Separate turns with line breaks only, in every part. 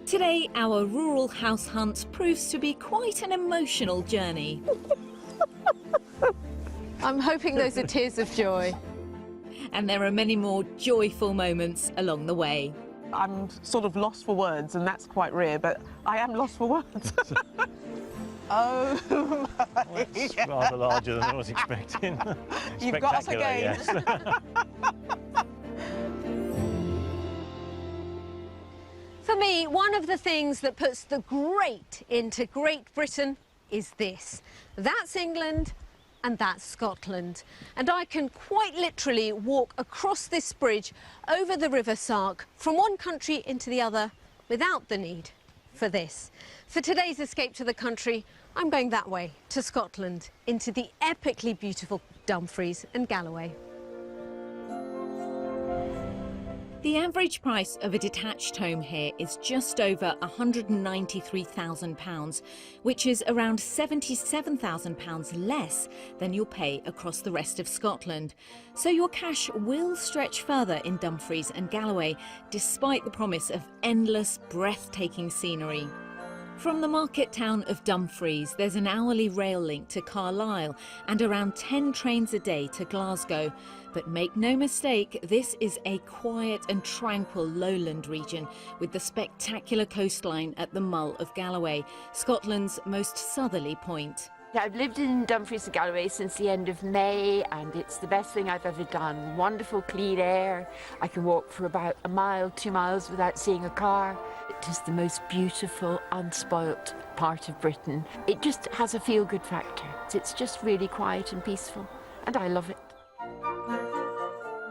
Today, our rural house hunt proves to be quite an emotional journey.
I'm hoping those are tears of joy.
And there are many more joyful moments along the way.
I'm sort of lost for words, and that's quite rare, but I am lost for words. Oh my!
Well, it's rather larger than I was expecting.
You've got us again.
Yes.
For me, one of the things that puts the great into Great Britain is this. That's England and that's Scotland. And I can quite literally walk across this bridge over the River Sark from one country into the other without the need for this. For today's escape to the country, I'm going that way, to Scotland, into the epically beautiful Dumfries and Galloway.
The average price of a detached home here is just over £193,000, which is around £77,000 less than you'll pay across the rest of Scotland. So your cash will stretch further in Dumfries and Galloway, despite the promise of endless, breathtaking scenery. From the market town of Dumfries, there's an hourly rail link to Carlisle and around 10 trains a day to Glasgow. But make no mistake, this is a quiet and tranquil lowland region with the spectacular coastline at the Mull of Galloway, Scotland's most southerly point.
I've lived in Dumfries and Galloway since the end of May, and it's the best thing I've ever done. Wonderful clean air. I can walk for about a mile, 2 miles without seeing a car. It is the most beautiful, unspoilt part of Britain. It just has a feel-good factor. It's just really quiet and peaceful, and I love it.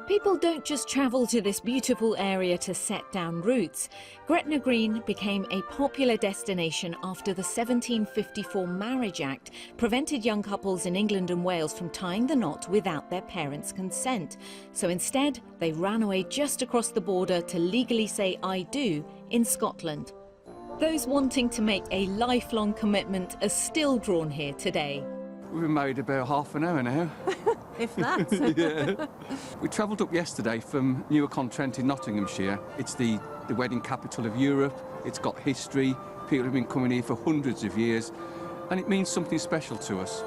People don't just travel to this beautiful area to set down roots. Gretna Green became a popular destination after the 1754 Marriage Act prevented young couples in England and Wales from tying the knot without their parents' consent. So instead, they ran away just across the border to legally say "I do" in Scotland. Those wanting to make a lifelong commitment are still drawn here today.
We've been married about half an hour now.
If that.
Yeah. We travelled up yesterday from Newark-on-Trent in Nottinghamshire. It's the wedding capital of Europe. It's got history. People have been coming here for hundreds of years, and it means something special to us.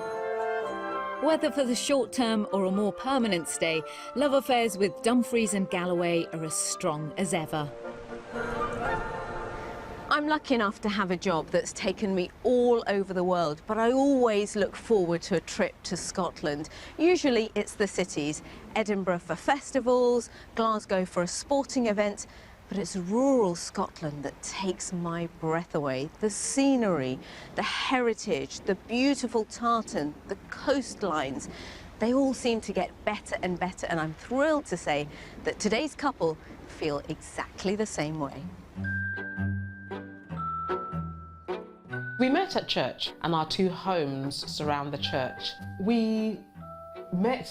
Whether for the short term or a more permanent stay, love affairs with Dumfries and Galloway are as strong as ever.
I'm lucky enough to have a job that's taken me all over the world, but I always look forward to a trip to Scotland. Usually it's the cities, Edinburgh for festivals, Glasgow for a sporting event, but it's rural Scotland that takes my breath away. The scenery, the heritage, the beautiful tartan, the coastlines, they all seem to get better and better, and I'm thrilled to say that today's couple feel exactly the same way.
We met at church, and our two homes surround the church. We met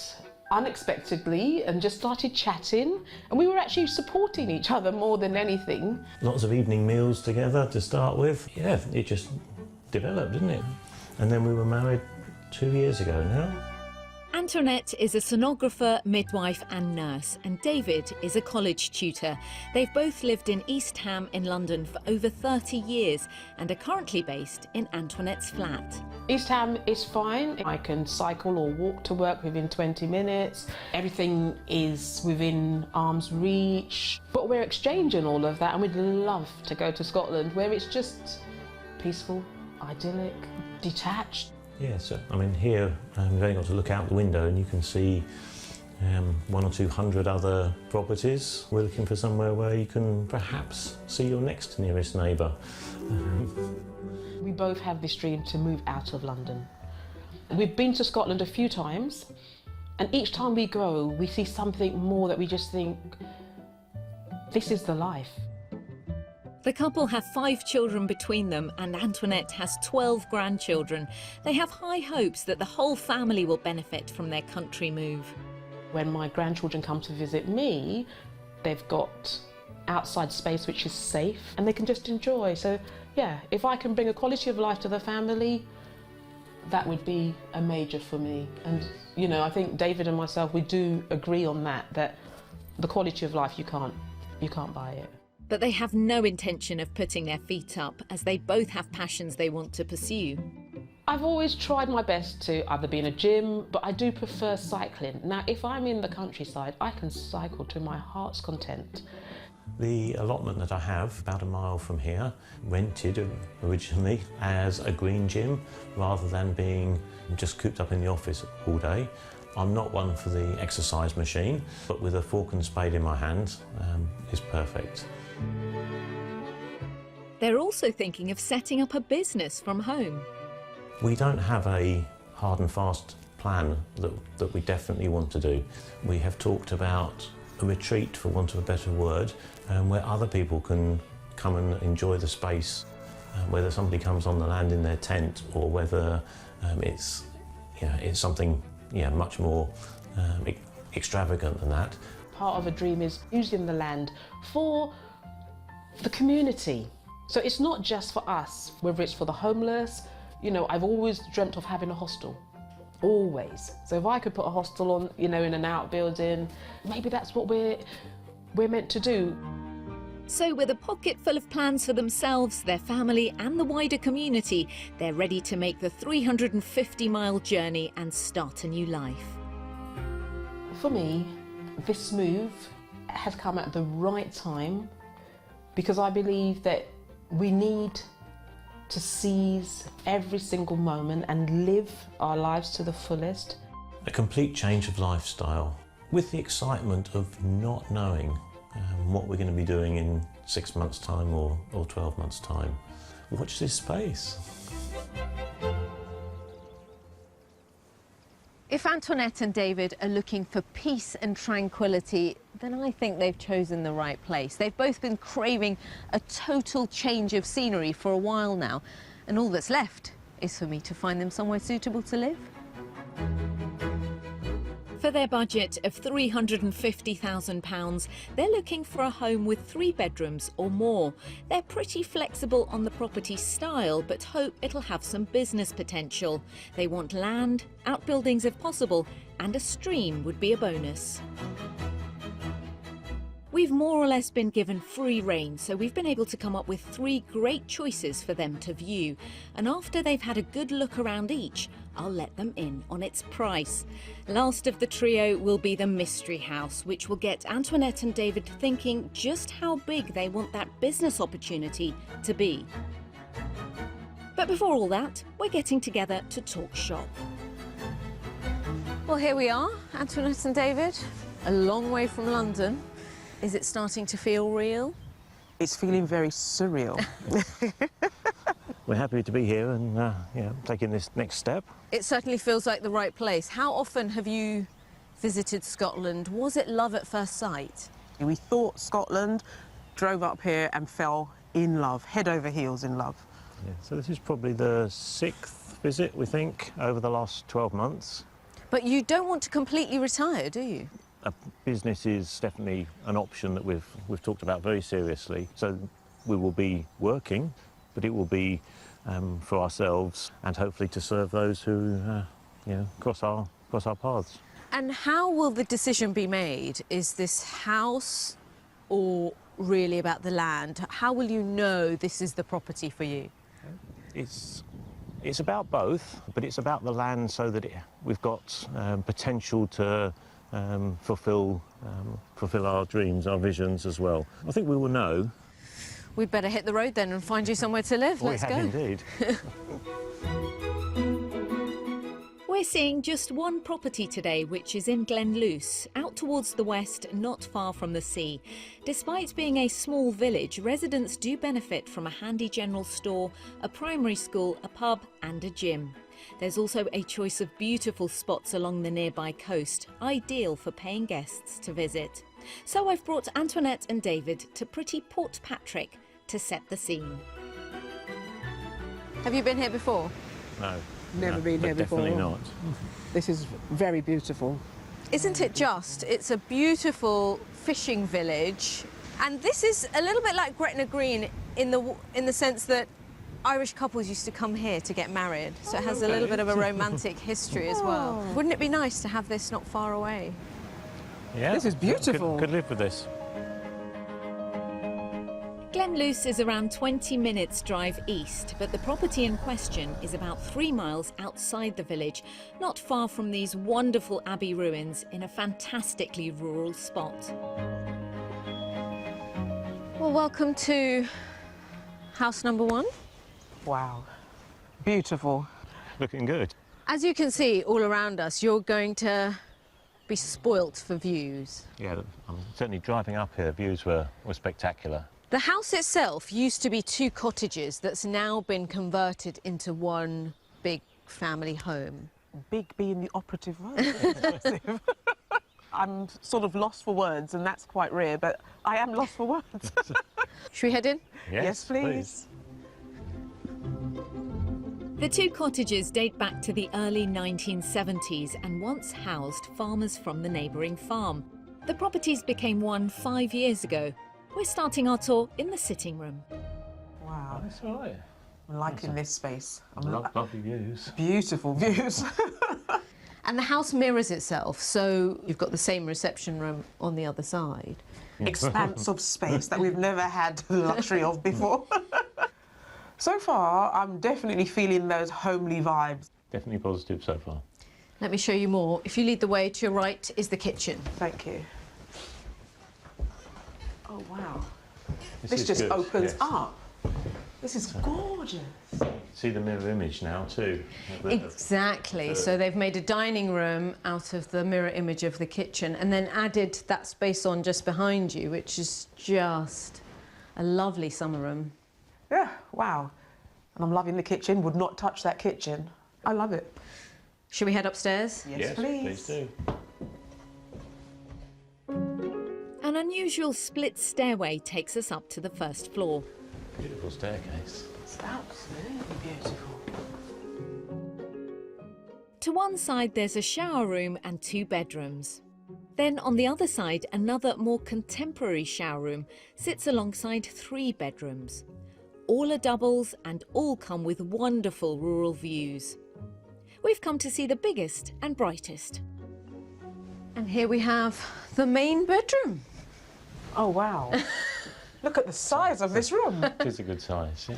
unexpectedly and just started chatting, and we were actually supporting each other more than anything.
Lots of evening meals together to start with. Yeah, it just developed, didn't it? And then we were married 2 years ago now.
Antoinette is a sonographer, midwife and nurse, and David is a college tutor. They've both lived in East Ham in London for over 30 years and are currently based in Antoinette's flat.
East Ham is fine. I can cycle or walk to work within 20 minutes. Everything is within arm's reach. But we're exchanging all of that, and we'd love to go to Scotland, where it's just peaceful, idyllic, detached.
Yeah, so I mean here you've only got to look out the window and you can see 100 or 200 other properties. We're looking for somewhere where you can perhaps see your next nearest neighbour.
We both have this dream to move out of London. We've been to Scotland a few times, and each time we go we see something more that we just think, this is the life.
The couple have 5 children between them, and Antoinette has 12 grandchildren. They have high hopes that the whole family will benefit from their country move.
When my grandchildren come to visit me, they've got outside space which is safe and they can just enjoy. So yeah, if I can bring a quality of life to the family, that would be a major for me. And you know, I think David and myself, we do agree on that the quality of life, you can't buy it.
But they have no intention of putting their feet up, as they both have passions they want to pursue.
I've always tried my best to either be in a gym, but I do prefer cycling. Now, if I'm in the countryside, I can cycle to my heart's content.
The allotment that I have, about a mile from here, rented originally as a green gym rather than being just cooped up in the office all day. I'm not one for the exercise machine, but with a fork and spade in my hand is perfect.
They're also thinking of setting up a business from home.
We don't have a hard and fast plan that we definitely want to do. We have talked about a retreat, for want of a better word, where other people can come and enjoy the space, whether somebody comes on the land in their tent or whether it's something much more extravagant than that.
Part of a dream is using the land for the community. So it's not just for us, whether it's for the homeless. You know, I've always dreamt of having a hostel, always. So if I could put a hostel on, in an outbuilding, maybe that's what we're meant to do.
So with a pocket full of plans for themselves, their family and the wider community, they're ready to make the 350-mile journey and start a new life.
For me, this move has come at the right time, because I believe that we need to seize every single moment and live our lives to the fullest.
A complete change of lifestyle with the excitement of not knowing what we're going to be doing in 6 months' time or 12 months' time. Watch this space.
If Antoinette and David are looking for peace and tranquility, then I think they've chosen the right place. They've both been craving a total change of scenery for a while now, and all that's left is for me to find them somewhere suitable to live.
For their budget of £350,000, they're looking for a home with 3 bedrooms or more. They're pretty flexible on the property style, but hope it'll have some business potential. They want land, outbuildings if possible, and a stream would be a bonus. We've more or less been given free rein, so we've been able to come up with 3 great choices for them to view. And after they've had a good look around each, I'll let them in on its price. Last of the trio will be the mystery house, which will get Antoinette and David thinking just how big they want that business opportunity to be. But before all that, we're getting together to talk shop.
Well, here we are, Antoinette and David, a long way from London. Is it starting to feel real?
It's feeling very surreal.
We're happy to be here and taking this next step.
It certainly feels like the right place. How often have you visited Scotland? Was it love at first sight?
We thought Scotland, drove up here and fell in love, head over heels in love.
Yeah, so this is probably the 6th visit, we think, over the last 12 months.
But you don't want to completely retire, do you?
A business is definitely an option that we've talked about very seriously. So we will be working, but it will be for ourselves and hopefully to serve those who cross our paths.
And how will the decision be made? Is this house or really about the land? How will you know this is the property for you?
It's about both, but it's about the land so that we've got potential to fulfill our dreams, our visions as well. I think we will know.
We'd better hit the road then and find you somewhere to live. Let's go.
We have indeed.
We're seeing just one property today, which is in Glenluce, out towards the west, not far from the sea. Despite being a small village, residents do benefit from a handy general store, a primary school, a pub and a gym. There's also a choice of beautiful spots along the nearby coast, ideal for paying guests to visit. So I've brought Antoinette and David to pretty Port Patrick to set the scene.
Have you been here before?
No.
Never been here before.
Definitely not.
This is very beautiful.
Isn't it just? It's a beautiful fishing village. And this is a little bit like Gretna Green in the sense that Irish couples used to come here to get married. So it has a little bit of a romantic history as well. Wouldn't it be nice to have this not far away?
Yeah.
This is beautiful.
Could live with this.
Glenluce is around 20 minutes drive east, but the property in question is about 3 miles outside the village, not far from these wonderful abbey ruins in a fantastically rural spot.
Well, welcome to house number 1.
Wow. Beautiful.
Looking good.
As you can see all around us, you're going to be spoilt for views.
Yeah, certainly driving up here, views were spectacular.
The house itself used to be 2 cottages that's now been converted into one big family home.
Big being the operative word. I'm sort of lost for words, and that's quite rare, but I am lost for words.
Should we head in?
Yes, please.
The 2 cottages date back to the early 1970s and once housed farmers from the neighbouring farm. The properties became one 5 years ago. We're starting our tour in the sitting room.
Wow.
That's all right.
I'm liking this space.
Lovely views.
Beautiful views.
And the house mirrors itself, so you've got the same reception room on the other side.
Expanse of space that we've never had the luxury of before. So far, I'm definitely feeling those homely vibes.
Definitely positive so far.
Let me show you more. If you lead the way, to your right is the kitchen.
Thank you. Oh, wow.
This
This
is
just
good,
opens
yes.
up. This is gorgeous.
See the mirror image now too.
Exactly. So they've made a dining room out of the mirror image of the kitchen and then added that space on just behind you, which is just a lovely summer room.
Yeah, wow. And I'm loving the kitchen. Would not touch that kitchen. I love it.
Should we head upstairs?
Yes, please.
do.
An unusual split stairway takes us up to the first floor.
Beautiful staircase.
It's absolutely beautiful.
To one side there's a shower room and 2 bedrooms. Then on the other side, another more contemporary shower room sits alongside 3 bedrooms. All are doubles and all come with wonderful rural views. We've come to see the biggest and brightest.
And here we have the main bedroom.
Oh, wow. Look at the size of this room.
It is a good size, yeah.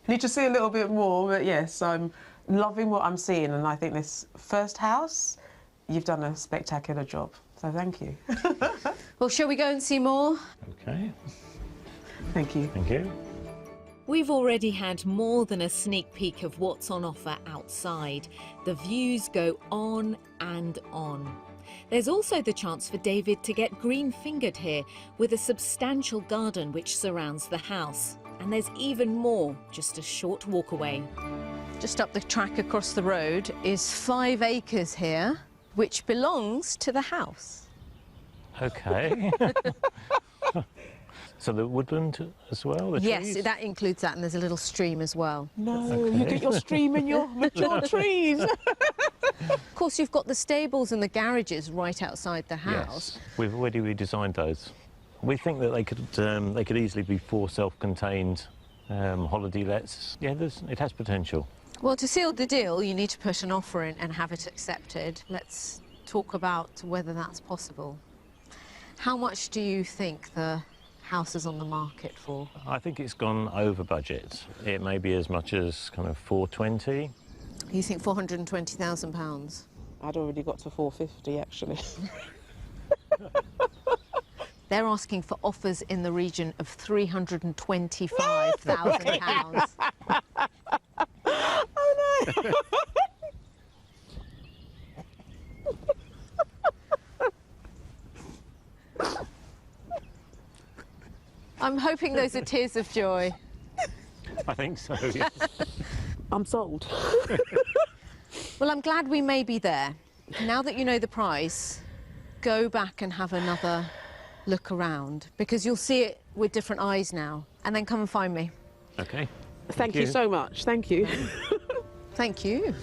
Need to see a little bit more, but yes, I'm loving what I'm seeing, and I think this first house, you've done a spectacular job. So thank you.
Well, shall we go and see more?
Okay,
Thank you.
thank you.
We've already had more than a sneak peek of what's on offer outside. The views go on and on. There's also the chance for David to get green-fingered here with a substantial garden which surrounds the house. And there's even more just a short walk away.
Just up the track across the road is 5 acres here, which belongs to the house.
Okay. So the woodland as well, the
Yes,
trees?
that includes that, and there's a little stream as well.
No, you get your stream and your mature trees.
Of course, you've got the stables and the garages right outside the house.
Yes, we've already redesigned those. We think that they could easily be 4 self-contained holiday lets. Yeah, it has potential.
Well, to seal the deal, you need to put an offer in and have it accepted. Let's talk about whether that's possible. How much do you think the house is on the market for?
I think it's gone over budget. It may be as much as kind of 420.
You think £420,000?
I'd already got to 450, actually.
They're asking for offers in the region of £325,000.
Oh, no.
I'm hoping those are tears of joy.
I think so, yes.
I'm sold.
Well, I'm glad we may be there. Now that you know the price, go back and have another look around, because you'll see it with different eyes now. And then come and find me.
Okay.
Thank you so much. Thank you.
Thank you.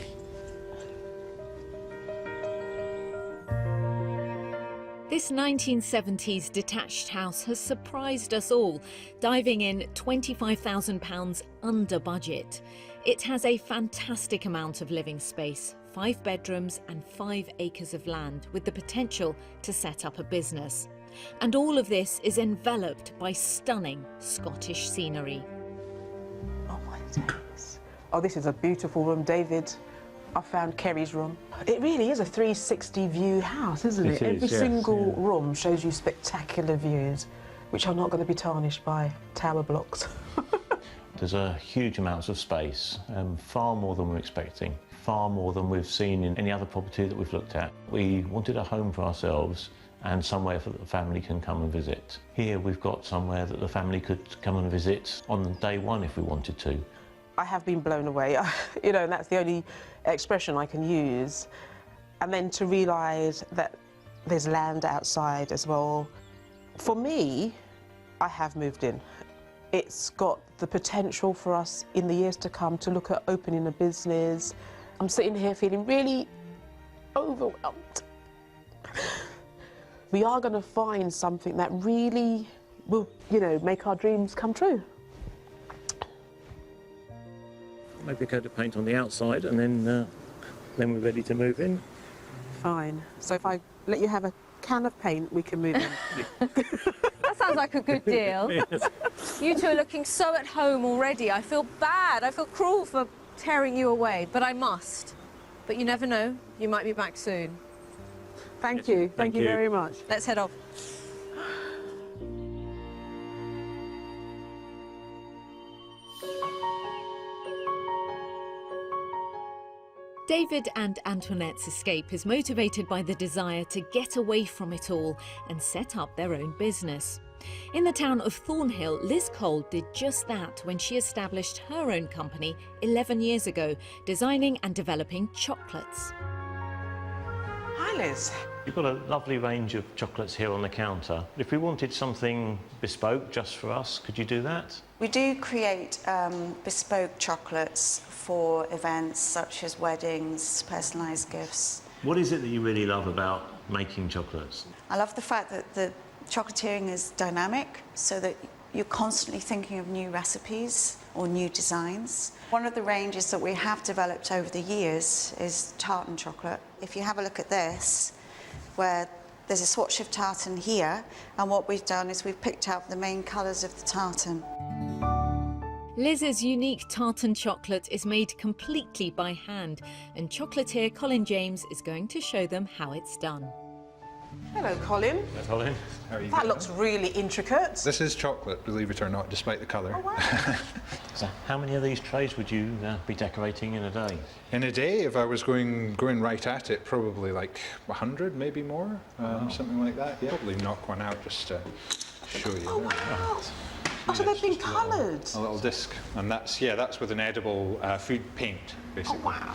This 1970s detached house has surprised us all, diving in £25,000 under budget. It has a fantastic amount of living space, 5 bedrooms and 5 acres of land with the potential to set up a business. And all of this is enveloped by stunning Scottish scenery.
Oh my goodness. Oh, this is a beautiful room, David. I found Kerry's room. It really is a 360 view house, isn't it?
It is,
Every
yes,
single
yeah.
room shows you spectacular views, which are not going to be tarnished by tower blocks.
There's a huge amounts of space, far more than we're expecting, far more than we've seen in any other property that we've looked at. We wanted a home for ourselves and somewhere that the family can come and visit. Here we've got somewhere that the family could come and visit on day one if we wanted to.
I have been blown away, you know, and that's the only expression I can use. And then to realise that there's land outside as well. For me, I have moved in. It's got the potential for us in the years to come to look at opening a business. I'm sitting here feeling really overwhelmed. We are going to find something that really will, you know, make our dreams come true.
Maybe a coat of paint on the outside and then we're ready to move in.
Fine. So if I let you have a can of paint, we can move in.
That sounds like a good deal.
Yes.
You two are looking so at home already. I feel bad. I feel cruel for tearing you away, but I must. But you never know. You might be back soon.
Thank you. Thank you very much.
Let's head off.
David and Antoinette's escape is motivated by the desire to get away from it all and set up their own business. In the town of Thornhill, Liz Cole did just that when she established her own company 11 years ago, designing and developing chocolates.
Hi, Liz.
You've got a lovely range of chocolates here on the counter. If we wanted something bespoke just for us, could you do that?
We do create bespoke chocolates for events such as weddings, personalised gifts.
What is it that you really love about making chocolates?
I love the fact that the chocolatiering is dynamic, so that you're constantly thinking of new recipes or new designs. One of the ranges that we have developed over the years is tartan chocolate. If you have a look at this, where there's a swatch of tartan here, and what we've done is we've picked out the main colours of the tartan.
Liz's unique tartan chocolate is made completely by hand, and chocolatier Colin James is going to show them how it's done.
Hello, Colin.
That's Colin.
How are you
That
doing?
looks really intricate.
This is chocolate, believe it or not, despite the colour.
Oh, wow.
So how many of these trays would you be decorating in a day?
In a day, if I was going right at it, probably like 100, maybe more, something like that. Yeah. Probably knock one out just to show you.
Oh, wow. Oh, so they've been coloured.
A little disc, and that's with an edible food paint, basically.
Oh, wow.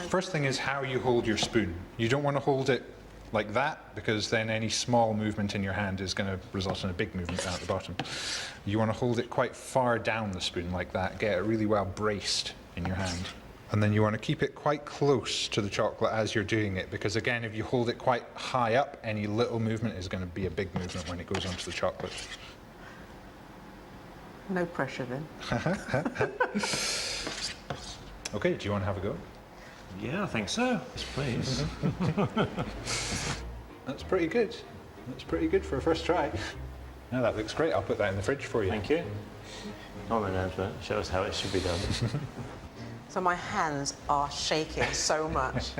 First thing is how you hold your spoon. You don't want to hold it like that, because then any small movement in your hand is going to result in a big movement down at the bottom. You want to hold it quite far down the spoon like that, get it really well braced in your hand. And then you want to keep it quite close to the chocolate as you're doing it, because again, if you hold it quite high up, any little movement is going to be a big movement when it goes onto the chocolate.
No pressure then.
Okay, do you want to have a go?
Yeah, I think so. Yes, please.
That's pretty good. That's pretty good for a first try. No, that looks great. I'll put that in the fridge for you.
Thank you. Come on then, Angela. Show us how it should be done.
So my hands are shaking so much.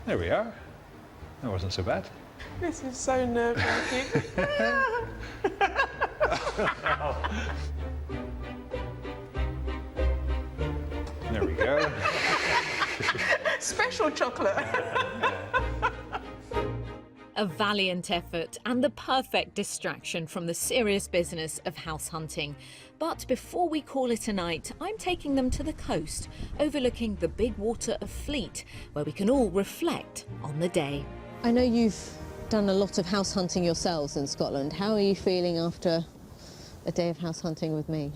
There we are. That wasn't so bad.
This is so nerve-wracking.
There we go.
Special chocolate.
A valiant effort and the perfect distraction from the serious business of house hunting. But before we call it a night, I'm taking them to the coast, overlooking the big water of Fleet, where we can all reflect on the day.
I know you've done a lot of house hunting yourselves in Scotland. How are you feeling after a day of house hunting with me?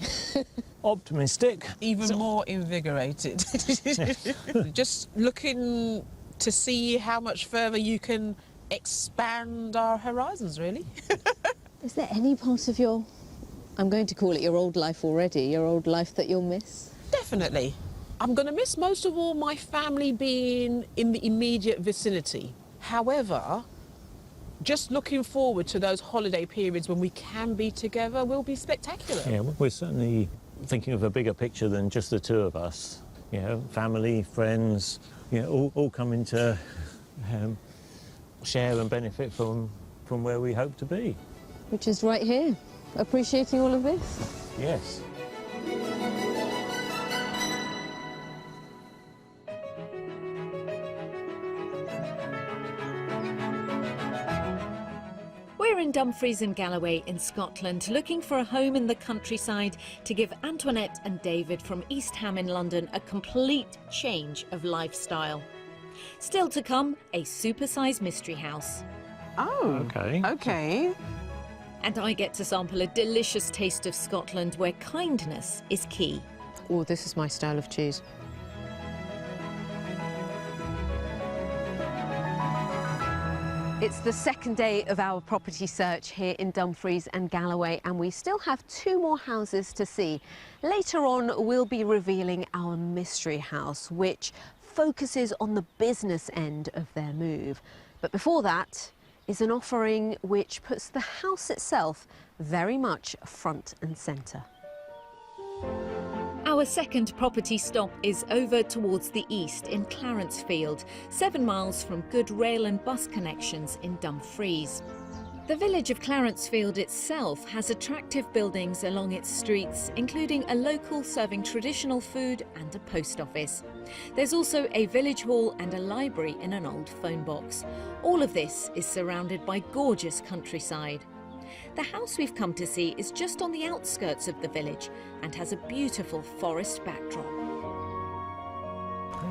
Optimistic.
Even more invigorated. Just looking to see how much further you can expand our horizons, really.
Is there any part of your, I'm going to call it your old life already, your old life that you'll miss?
Definitely. I'm going to miss most of all my family being in the immediate vicinity. However, just looking forward to those holiday periods when we can be together will be spectacular.
Yeah, we're certainly thinking of a bigger picture than just the two of us. You know, family, friends, you know, all coming to share and benefit from where we hope to be.
Which is right here, appreciating all of this.
Yes.
We're in Dumfries and Galloway in Scotland, looking for a home in the countryside to give Antoinette and David from East Ham in London a complete change of lifestyle. Still to come, a supersized mystery house.
Oh,
Okay.
okay.
And I get to sample a delicious taste of Scotland where kindness is key.
Oh, this is my style of cheese. It's the second day of our property search here in Dumfries and Galloway, and we still have 2 more houses to see. Later on, we'll be revealing our mystery house, which focuses on the business end of their move. But before that is an offering which puts the house itself very much front and centre.
Our second property stop is over towards the east in Clarencefield, 7 miles from good rail and bus connections in Dumfries. The village of Clarencefield itself has attractive buildings along its streets, including a local serving traditional food and a post office. There's also a village hall and a library in an old phone box. All of this is surrounded by gorgeous countryside. The house we've come to see is just on the outskirts of the village and has a beautiful forest backdrop.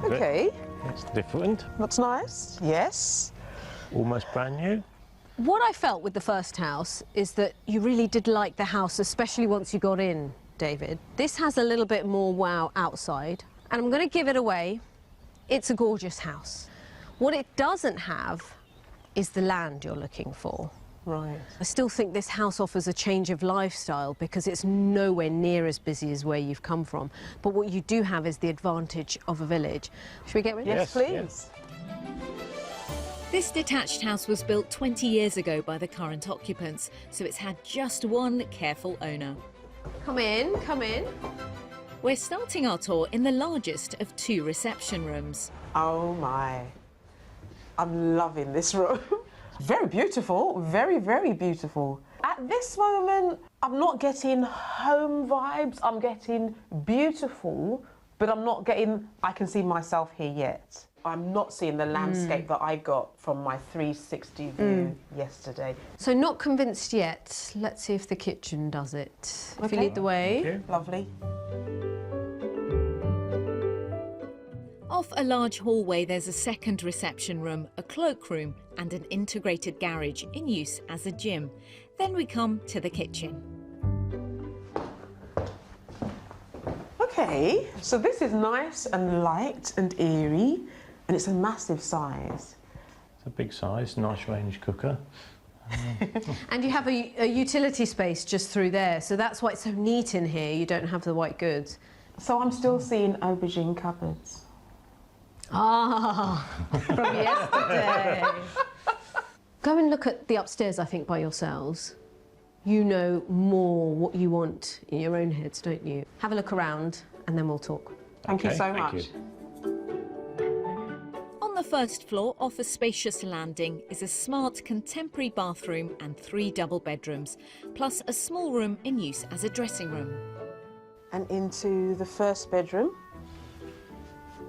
Okay,
It's different,
that's nice. Yes.
almost brand new.
What I felt with the first house is that you really did like the house, especially once you got in, David. This has a little bit more wow outside, and I'm going to give it away. It's a gorgeous house. What it doesn't have is the land you're looking for.
Right.
I still think this house offers a change of lifestyle because it's nowhere near as busy as where you've come from. But what you do have is the advantage of a village. Should we get rid of
Yes,
this?
please.
This detached house was built 20 years ago by the current occupants, so it's had just one careful owner.
Come in, come in.
We're starting our tour in the largest of 2 reception rooms.
Oh my. I'm loving this room. Very beautiful, very, very beautiful. At this moment, I'm not getting home vibes, I'm getting beautiful, but I'm not getting, I can see myself here yet. I'm not seeing the landscape that I got from my 360 view yesterday.
So not convinced yet. Let's see if the kitchen does it. If you
Okay.
lead the way.
Thank you.
Lovely.
Off a large hallway, there's a second reception room, a cloakroom, and an integrated garage in use as a gym. Then we come to the kitchen.
Okay, so this is nice and light and airy, and it's a massive size.
It's a big size, nice range cooker.
And you have a utility space just through there, so that's why it's so neat in here. You don't have the white goods.
So I'm still seeing aubergine cupboards.
Ah, from yesterday. Go and look at the upstairs, I think, by yourselves. You know more what you want in your own heads, don't you? Have a look around and then we'll talk.
Thank you
Okay,
so
thank
much.
On the first floor, off a spacious landing, is a smart contemporary bathroom and 3 double bedrooms, plus a small room in use as a dressing room.
And into the first bedroom.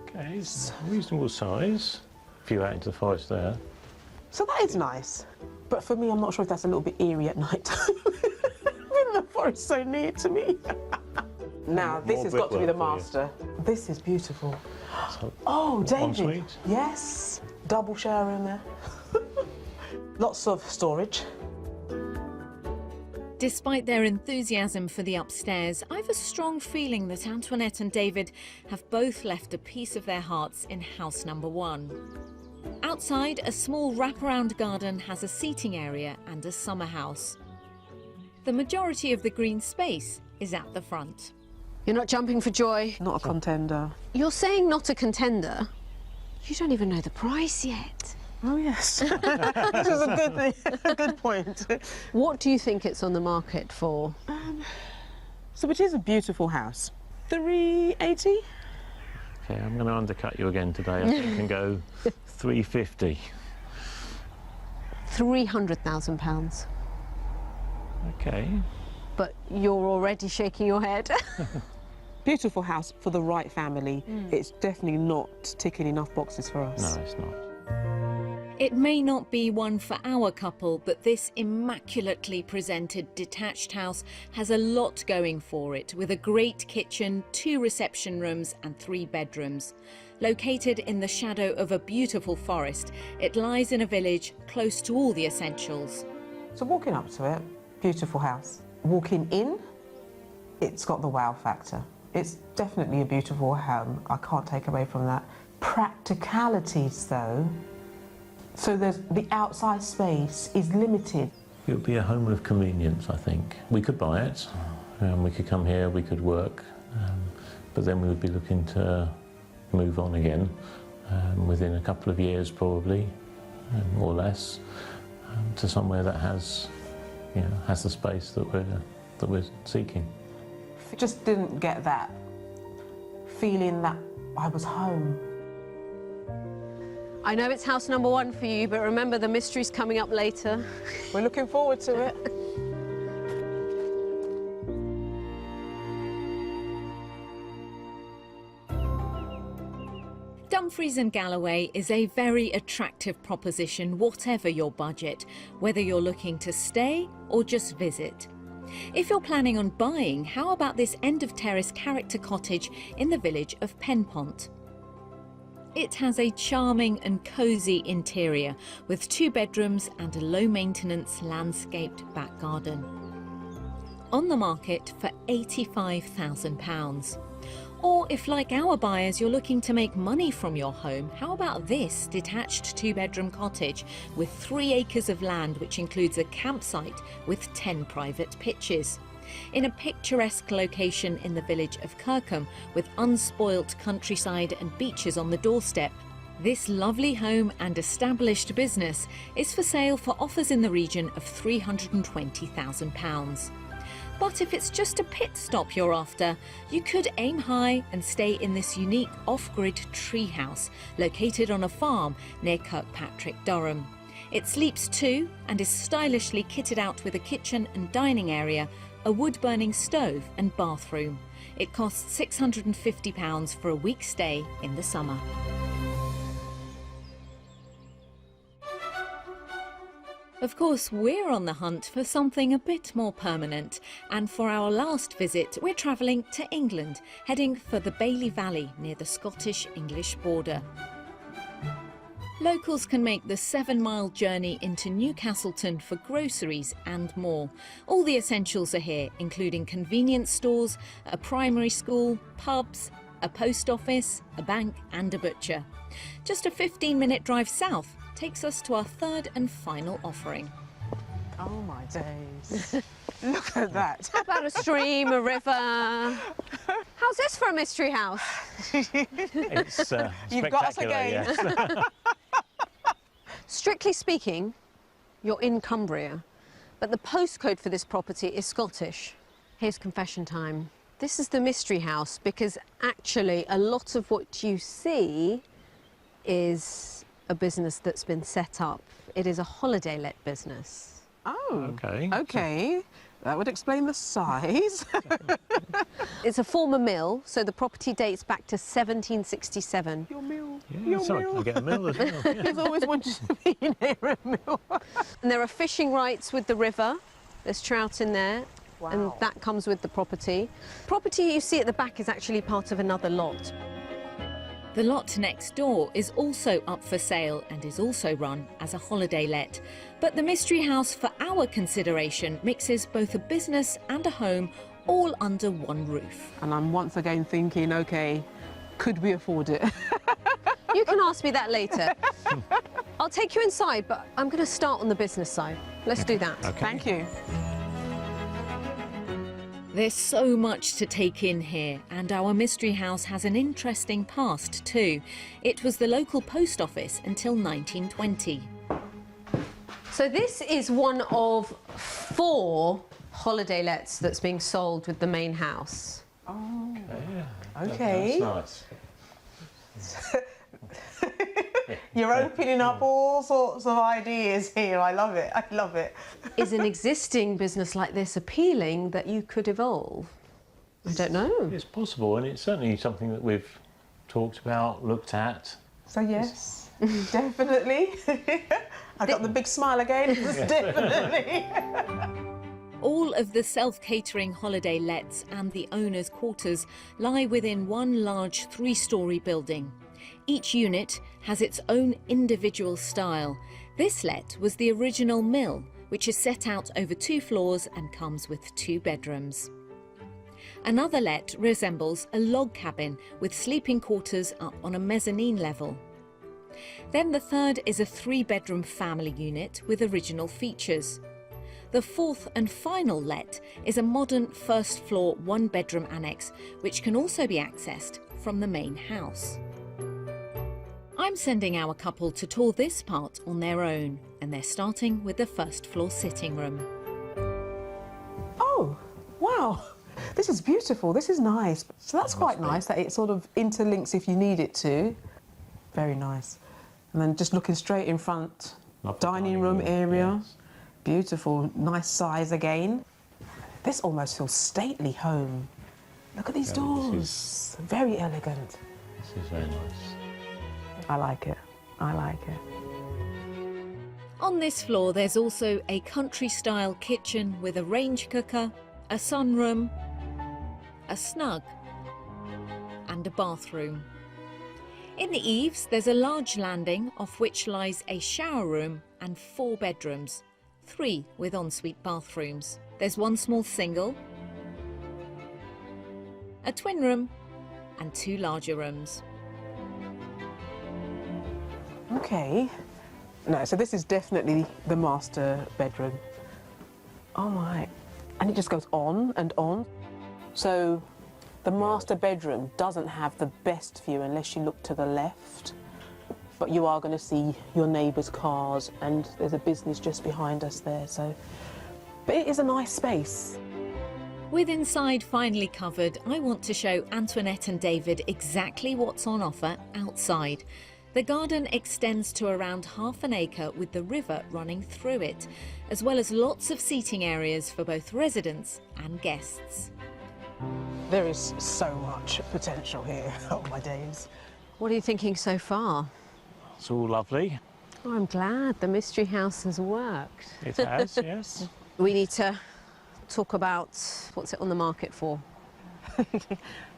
Okay, it's a reasonable size. View out into the forest there.
So that is nice. But for me, I'm not sure if that's a little bit eerie at night time. The forest's so near to me. Now, this
More
has got to be the
brickwork
master. This is beautiful.
So,
Oh, David.
ensuite?
Yes. Double shower in there. Lots of storage.
Despite their enthusiasm for the upstairs, I've a strong feeling that Antoinette and David have both left a piece of their hearts in house number 1. Outside, a small wraparound garden has a seating area and a summer house. The majority of the green space is at the front.
You're not jumping for joy.
Not a contender.
You're saying not a contender? You don't even know the price yet.
Oh yes, this is a good thing, a good point.
What do you think it's on the market for?
So it is a beautiful house. 380?
Okay, I'm going to undercut you again today. I think and go 350.
£300,000.
Okay.
But you're already shaking your head.
Beautiful house for the right family. It's definitely not ticking enough boxes for us.
No, it's not.
It may not be one for our couple, but this immaculately presented detached house has a lot going for it, with a great kitchen, 2 reception rooms and 3 bedrooms. Located in the shadow of a beautiful forest, it lies in a village close to all the essentials.
So walking up to it, beautiful house. Walking in, it's got the wow factor. It's definitely a beautiful home. I can't take away from that. Practicalities though, so there's the outside space is limited.
It would be a home of convenience, I think. We could buy it, we could come here, we could work, but then we would be looking to move on again within a couple of years probably, or less, to somewhere that has, has the space that we're seeking.
Just didn't get that feeling that I was home.
I know it's house number 1 for you, but remember the mystery's coming up later.
We're looking forward to it.
Dumfries and Galloway is a very attractive proposition, whatever your budget, whether you're looking to stay or just visit. If you're planning on buying, how about this end-of-terrace character cottage in the village of Penpont? It has a charming and cosy interior with 2 bedrooms and a low-maintenance landscaped back garden. On the market for £85,000. Or if, like our buyers, you're looking to make money from your home, how about this detached 2-bedroom cottage with 3 acres of land, which includes a campsite with 10 private pitches. In a picturesque location in the village of Kirkham, with unspoilt countryside and beaches on the doorstep, this lovely home and established business is for sale for offers in the region of £320,000. But if it's just a pit stop you're after, you could aim high and stay in this unique off-grid treehouse located on a farm near Kirkpatrick, Durham. It sleeps 2 and is stylishly kitted out with a kitchen and dining area, a wood-burning stove and bathroom. It costs £650 for a week's stay in the summer. Of course, we're on the hunt for something a bit more permanent, and for our last visit we're travelling to England, heading for the Bailey Valley near the Scottish-English border. Locals can make the 7-mile journey into Newcastleton for groceries and more. All the essentials are here, including convenience stores, a primary school, pubs, a post office, a bank and a butcher. Just a 15-minute drive south takes us to our 3rd and final offering.
Oh my days. Look at that.
How about a stream, a river? How's this for a mystery house?
It's
You've got us
spectacular,
again.
yes.
Strictly speaking, you're in Cumbria, but the postcode for this property is Scottish. Here's confession time. This is the mystery house because actually a lot of what you see is a business that's been set up. It is a holiday let business.
Oh,
Okay.
okay. That would explain the size.
It's a former mill, so the property dates back to 1767.
Your mill.
Yeah,
Your
so
mill.
I get a meal as well. Yeah.
He's always wanted to be near a mill.
And there are fishing rights with the river. There's trout in there.
Wow.
And that comes with the property. Property you see at the back is actually part of another lot.
The lot next door is also up for sale and is also run as a holiday let. But the mystery house for our consideration mixes both a business and a home all under one roof.
And I'm once again thinking, okay, could we afford it?
You can ask me that later. I'll take you inside, but I'm going to start on the business side. Let's do that.
Okay.
Thank you.
There's so much to take in here, and our mystery house has an interesting past too. It was the local post office until 1920.
So this is one of 4 holiday lets that's being sold with the main house.
Oh,
Yeah,
okay.
that's nice.
You're opening up all sorts of ideas here. I love it. I love it.
Is an existing business like this appealing that you could evolve? I don't know.
It's possible, and it's certainly something that we've talked about, looked at.
So yes, definitely. I got the big smile again. Definitely.
All of the self-catering holiday lets and the owner's quarters lie within one large 3-storey building. Each unit has its own individual style. This let was the original mill, which is set out over 2 floors and comes with 2 bedrooms. Another let resembles a log cabin with sleeping quarters up on a mezzanine level. Then the third is a 3-bedroom family unit with original features. The 4th and final let is a modern first-floor 1-bedroom annex, which can also be accessed from the main house. I'm sending our couple to tour this part on their own, and they're starting with the first-floor sitting room.
Oh, wow. This is beautiful. This is nice. So that's quite nice that it sort of interlinks if you need it to. Very nice. And then just looking straight in front, dining room area.
Yes.
Beautiful, nice size again. This almost feels stately home. Look at these doors. Very elegant.
This is very nice.
I like it. I like it.
On this floor, there's also a country-style kitchen with a range cooker, a sunroom, a snug, and a bathroom. In the eaves, there's a large landing off which lies a shower room and 4 bedrooms, 3 with ensuite bathrooms. There's 1 small single, a twin room, and 2 larger rooms.
Okay. No, so this is definitely the master bedroom. Oh my. And it just goes on and on. So the master bedroom doesn't have the best view unless you look to the left. But you are going to see your neighbours' cars, and there's a business just behind us there. So, but it is a nice space.
With inside finally covered, I want to show Antoinette and David exactly what's on offer outside. The garden extends to around half an acre with the river running through it, as well as lots of seating areas for both residents and guests.
There is so much potential here. Oh my days.
What are you thinking so far?
It's all lovely.
Oh, I'm glad the mystery house has worked.
It has, yes.
We need to talk about what's it on the market for.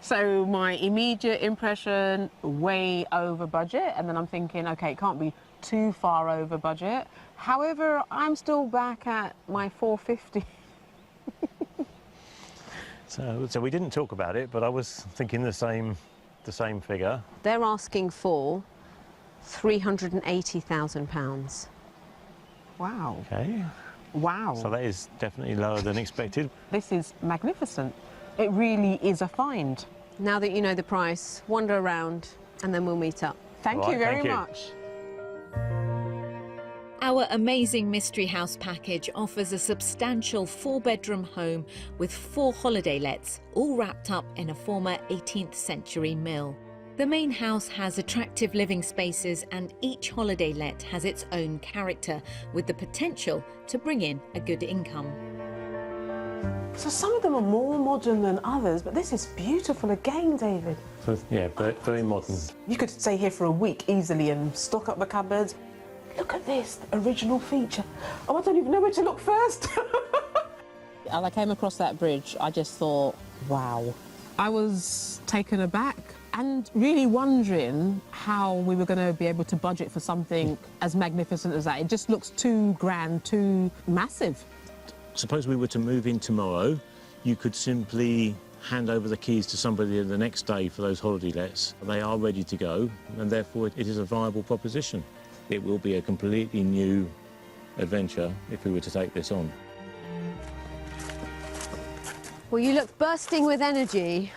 So my immediate impression, way over budget, and then I'm thinking, okay, it can't be too far over budget. However, I'm still back at my 450.
So we didn't talk about it, but I was thinking the same figure.
They're asking for £380,000.
Wow.
Okay.
Wow.
So that is definitely lower than expected.
This is magnificent. It really is a find.
Now that you know the price, wander around and then we'll meet up.
Thank
All
you
right,
very
thank you.
much.
Our amazing mystery house package offers a substantial 4-bedroom home with 4 holiday lets, all wrapped up in a former 18th century mill. The main house has attractive living spaces, and each holiday let has its own character, with the potential to bring in a good income.
So some of them are more modern than others, but this is beautiful again, David.
So, yeah, very modern.
You could stay here for a week easily and stock up the cupboards. Look at this, the original feature. Oh, I don't even know where to look first.
As I came across that bridge, I just thought, wow. I was taken aback and really wondering how we were going to be able to budget for something as magnificent as that. It just looks too grand, too massive.
Suppose we were to move in tomorrow, you could simply hand over the keys to somebody the next day for those holiday lets. They are ready to go, and therefore it is a viable proposition. It will be a completely new adventure if we were to take this on.
Well, you look bursting with energy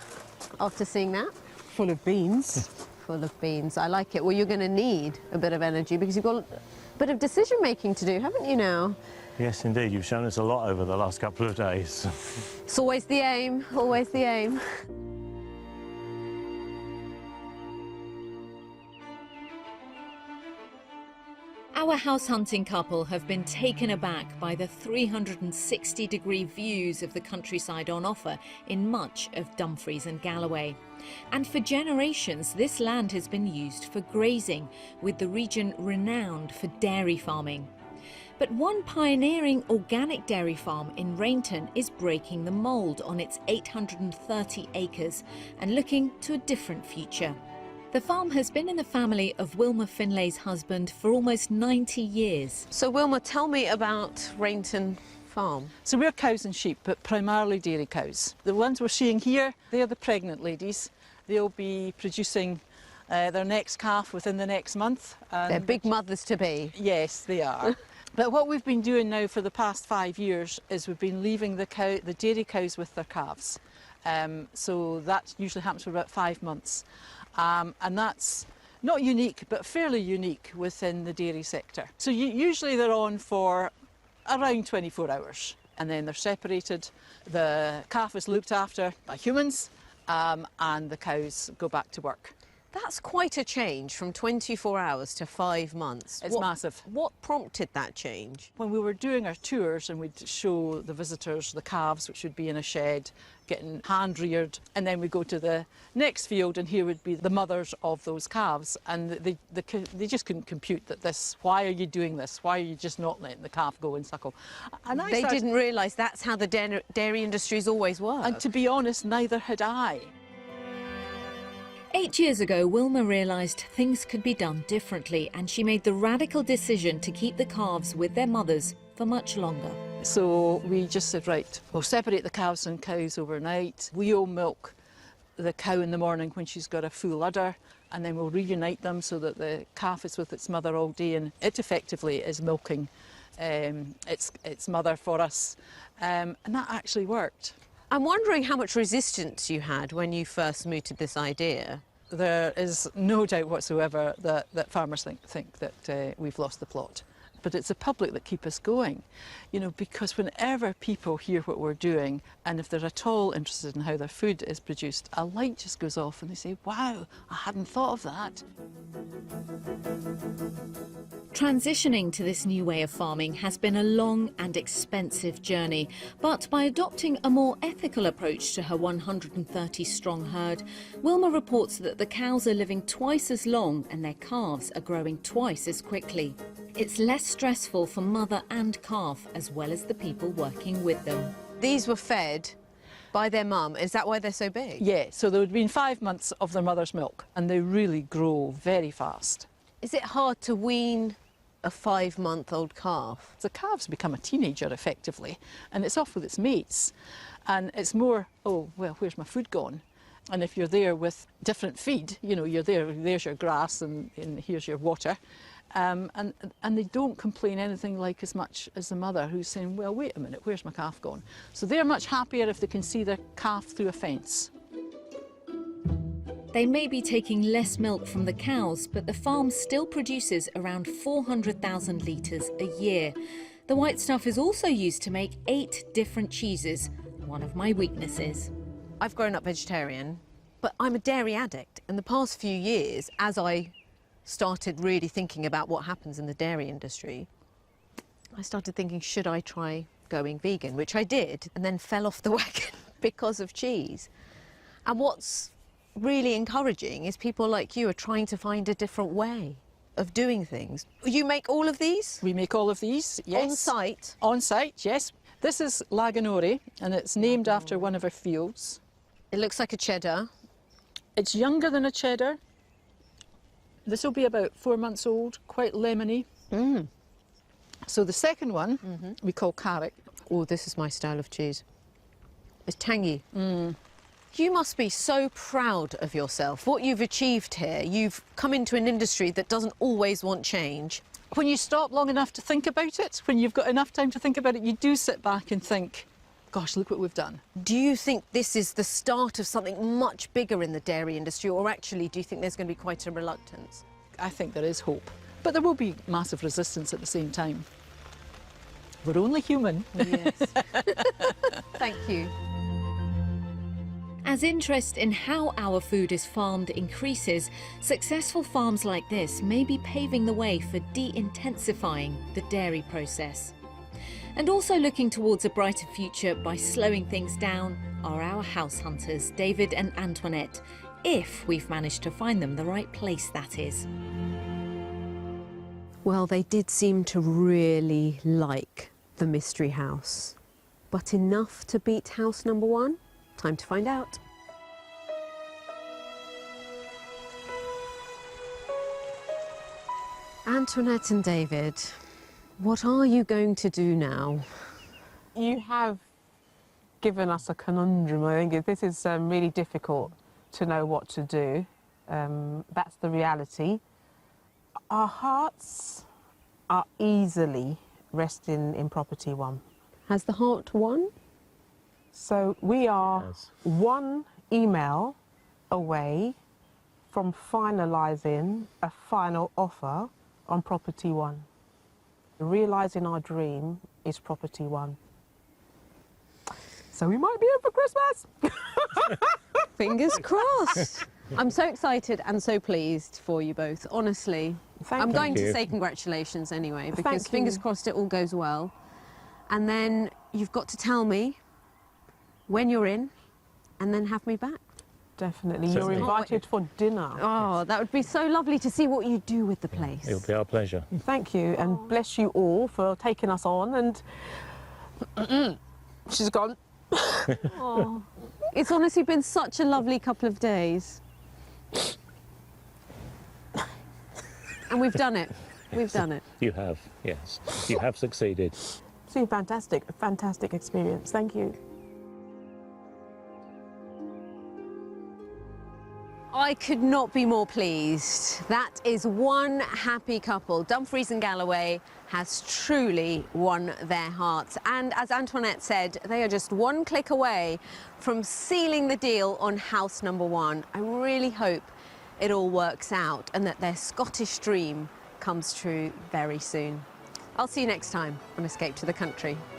after seeing that.
Full of beans.
Full of beans. I like it. Well, you're going to need a bit of energy because you've got a bit of decision-making to do, haven't you now?
Yes, indeed. You've shown us a lot over the last couple of days.
It's always the aim, always the aim.
Our house hunting couple have been taken aback by the 360-degree views of the countryside on offer in much of Dumfries and Galloway. And for generations, this land has been used for grazing, with the region renowned for dairy farming. But one pioneering organic dairy farm in Rainton is breaking the mould on its 830 acres and looking to a different future. The farm has been in the family of Wilma Finlay's husband for almost 90 years.
So, Wilma, tell me about Rainton Farm.
So we're cows and sheep, but primarily dairy cows. The ones we're seeing here, they're the pregnant ladies. They'll be producing their next calf within the next month.
They're big mothers-to-be.
Yes, they are. But what we've been doing now for the past 5 years is we've been leaving the dairy cows with their calves. So that usually happens for about 5 months. And that's not unique, but fairly unique within the dairy sector. So usually they're on for around 24 hours, and then they're separated. The calf is looked after by humans, and the cows go back to work.
That's quite a change from 24 hours to 5 months.
It's massive.
What prompted that change?
When we were doing our tours and we'd show the visitors the calves, which would be in a shed, getting hand-reared, and then we go to the next field and here would be the mothers of those calves, and they just couldn't compute that why are you doing this? Why are you just not letting the calf go and suckle? And
they didn't realise that's how the dairy industry's always worked.
And to be honest, neither had I.
8 years ago, Wilma realised things could be done differently, and she made the radical decision to keep the calves with their mothers for much longer.
So we just said, right, we'll separate the calves and cows overnight. We'll milk the cow in the morning when she's got a full udder, and then we'll reunite them so that the calf is with its mother all day, and it effectively is milking its mother for us. And that actually worked.
I'm wondering how much resistance you had when you first mooted this idea.
There is no doubt whatsoever that farmers think that we've lost the plot. But it's the public that keep us going, you know, because whenever people hear what we're doing, and if they're at all interested in how their food is produced, a light just goes off and they say, wow, I hadn't thought of that.
Transitioning to this new way of farming has been a long and expensive journey, but by adopting a more ethical approach to her 130-strong herd, Wilma reports that the cows are living twice as long and their calves are growing twice as quickly. It's less stressful for mother and calf, as well as the people working with them.
These were fed by their mum. Is that why they're so big?
Yeah, so there would have been 5 months of their mother's milk, and they really grow very fast.
Is it hard to wean a 5-month-old calf?
The calf's become a teenager, effectively, and it's off with its mates. And it's more, oh, well, where's my food gone? And if you're there with different feed, you know, you're there's your grass and here's your water. And they don't complain anything like as much as the mother, who's saying, well, wait a minute, where's my calf gone? So they're much happier if they can see their calf through a fence.
They may be taking less milk from the cows, but the farm still produces around 400,000 litres a year. The white stuff is also used to make 8 different cheeses, one of my weaknesses.
I've grown up vegetarian, but I'm a dairy addict. In the past few years, as I started really thinking about what happens in the dairy industry, I started thinking, should I try going vegan? Which I did, and then fell off the wagon because of cheese. And what's really encouraging is people like you are trying to find a different way of doing things. You make all of these?
We make all of these, yes.
On site?
On site, yes. This is Laganore, and it's named after one of our fields.
It looks like a cheddar.
It's younger than a cheddar. This will be about 4 months old, quite lemony. So the second one we call carrot.
Oh, this is my style of cheese. It's tangy. You must be so proud of yourself, what you've achieved here. You've come into an industry that doesn't always want change.
When you stop long enough to think about it, when you've got enough time to think about it, you do sit back and think, gosh, look what we've done.
Do you think this is the start of something much bigger in the dairy industry, or actually do you think there's going to be quite a reluctance?
I think there is hope, but there will be massive resistance at the same time. We're only human.
Yes. Thank you.
As interest in how our food is farmed increases, successful farms like this may be paving the way for de-intensifying the dairy process. And also looking towards a brighter future by slowing things down are our house hunters, David and Antoinette, if we've managed to find them the right place, that is.
Well, they did seem to really like the mystery house, but enough to beat house number 1? Time to find out. Antoinette and David, what are you going to do now?
You have given us a conundrum. I think this is really difficult to know what to do. That's the reality. Our hearts are easily resting in property 1.
Has the heart won?
So we are one email away from finalising a final offer on property 1. Realising our dream is property 1. So we might be in for Christmas.
Fingers crossed. I'm so excited and so pleased for you both, honestly. I'm going to say congratulations anyway, because fingers crossed it all goes well. And then you've got to tell me when you're in and then have me back.
Definitely.
Certainly.
You're invited for dinner.
Oh, that would be so lovely to see what you do with the place.
It'll be our pleasure.
Thank you, and bless you all for taking us on. And she's gone.
Oh, it's honestly been such a lovely couple of days. And we've done it. We've done it.
You have, yes. You have succeeded.
It's been fantastic, a fantastic experience. Thank you.
I could not be more pleased. That is one happy couple. Dumfries and Galloway has truly won their hearts. And as Antoinette said, they are just one click away from sealing the deal on house number 1. I really hope it all works out and that their Scottish dream comes true very soon. I'll see you next time on Escape to the Country.